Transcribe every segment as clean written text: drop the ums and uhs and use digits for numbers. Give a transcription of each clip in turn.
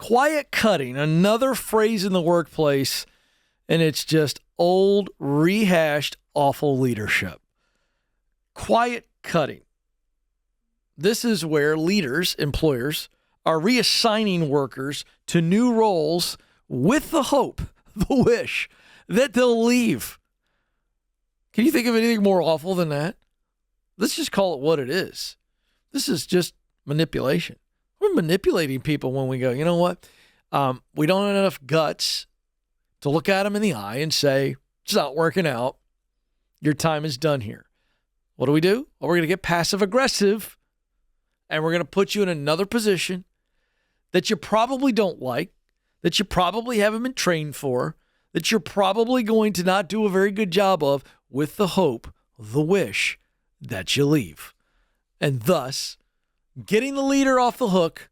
Quiet cutting, another phrase in the workplace, and it's just old, rehashed, awful leadership. Quiet cutting. This is where leaders, employers, are reassigning workers to new roles with the hope, the wish, that they'll leave. Can you think of anything more awful than that? Let's just call it what it is. This is just manipulation. We're manipulating people when we go, you know what? We don't have enough guts to look at them in the eye and say, it's not working out. Your time is done here. What do? Well, we're going to get passive aggressive, and we're going to put you in another position that you probably don't like, that you probably haven't been trained for, that you're probably going to not do a very good job of, with the hope, the wish, that you leave. And thus, getting the leader off the hook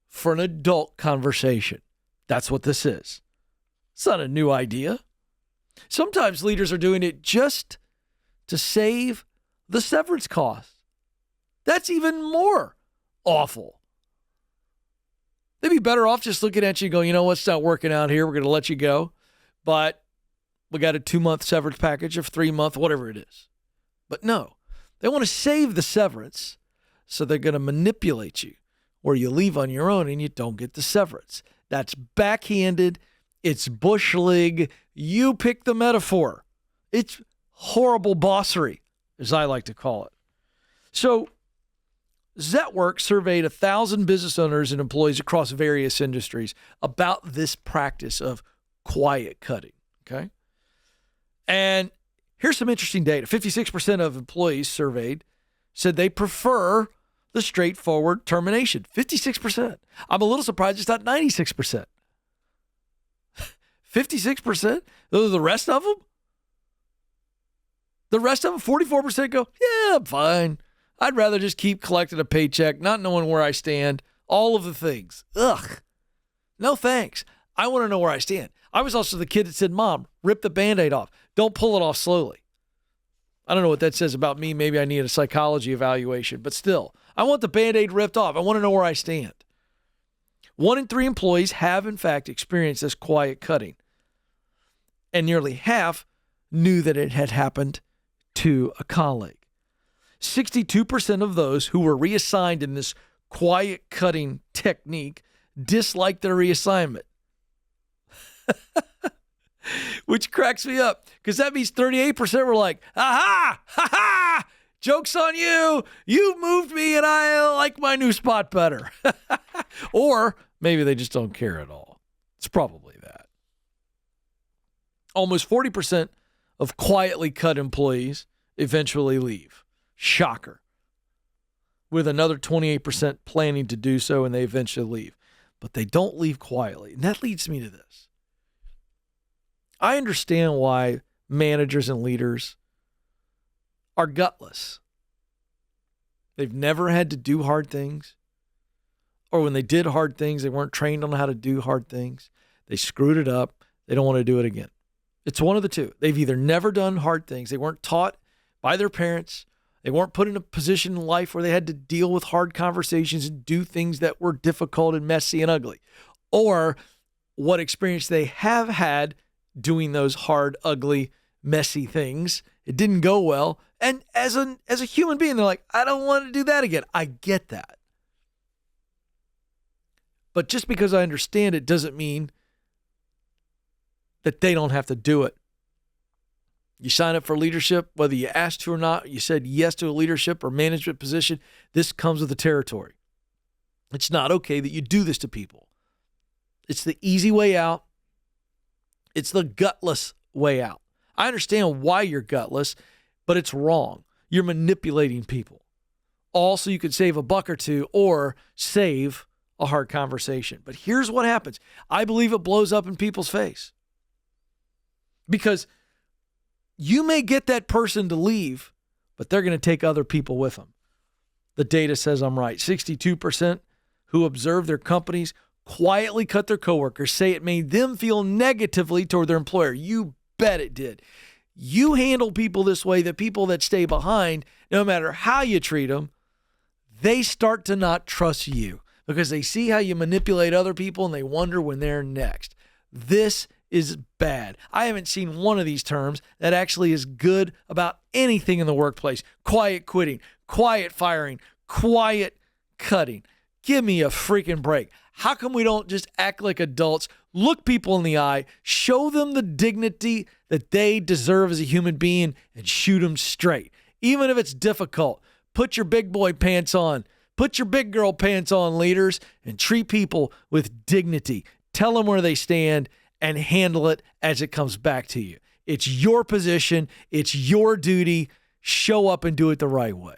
for an adult conversation. That's what this is. It's not a new idea. Sometimes leaders are doing it just to save the severance costs. That's even more awful. They'd be better off just looking at you and going, you know what's not working out here. We're going to let you go. But we got a 2-month severance package or 3-month, whatever it is. But no, they want to save the severance, so they're going to manipulate you where you leave on your own and you don't get the severance. That's backhanded. It's bush league. You pick the metaphor. It's horrible bossery, as I like to call it. So Zetwork surveyed 1,000 business owners and employees across various industries about this practice of quiet cutting, okay? And here's some interesting data. 56% of employees surveyed said they prefer the straightforward termination. 56%. I'm a little surprised it's not 96%. 56%? Those are the rest of them? The rest of them, 44% go, yeah, I'm fine. I'd rather just keep collecting a paycheck, not knowing where I stand, all of the things. Ugh. No thanks. I want to know where I stand. I was also the kid that said, Mom, rip the Band-Aid off. Don't pull it off slowly. I don't know what that says about me. Maybe I need a psychology evaluation, but still, I want the Band-Aid ripped off. I want to know where I stand. 1 in 3 employees have, in fact, experienced this quiet cutting. And nearly half knew that it had happened to a colleague. 62% of those who were reassigned in this quiet cutting technique disliked their reassignment. Which cracks me up, because that means 38% were like, aha, ha ha, joke's on you. You moved me and I like my new spot better. Or maybe they just don't care at all. It's probably that. Almost 40% of quietly cut employees eventually leave. Shocker. With another 28% planning to do so, and they eventually leave. But they don't leave quietly. And that leads me to this. I understand why managers and leaders are gutless. They've never had to do hard things. Or when they did hard things, they weren't trained on how to do hard things. They screwed it up. They don't want to do it again. It's one of the two. They've either never done hard things. They weren't taught by their parents. They weren't put in a position in life where they had to deal with hard conversations and do things that were difficult and messy and ugly. Or what experience they have had doing those hard, ugly, messy things. It didn't go well. And as a human being, they're like, I don't want to do that again. I get that. But just because I understand it doesn't mean that they don't have to do it. You sign up for leadership, whether you asked to or not, you said yes to a leadership or management position, this comes with the territory. It's not okay that you do this to people. It's the easy way out. It's the gutless way out. I understand why you're gutless, but it's wrong. You're manipulating people. Also, you could save a buck or two or save a hard conversation. But here's what happens. I believe it blows up in people's face. Because you may get that person to leave, but they're going to take other people with them. The data says I'm right. 62% who observe their companies quietly cut their coworkers say it made them feel negatively toward their employer. You bet it did. You handle people this way, the people that stay behind, no matter how you treat them, they start to not trust you. because they see how you manipulate other people and they wonder when they're next. This is bad. I haven't seen one of these terms that actually is good about anything in the workplace. Quiet quitting, quiet firing, quiet cutting. Give me a freaking break. How come we don't just act like adults, look people in the eye, show them the dignity that they deserve as a human being, and shoot them straight? Even if it's difficult, put your big boy pants on. Put your big girl pants on, leaders, and treat people with dignity. Tell them where they stand and handle it as it comes back to you. It's your position. It's your duty. Show up and do it the right way.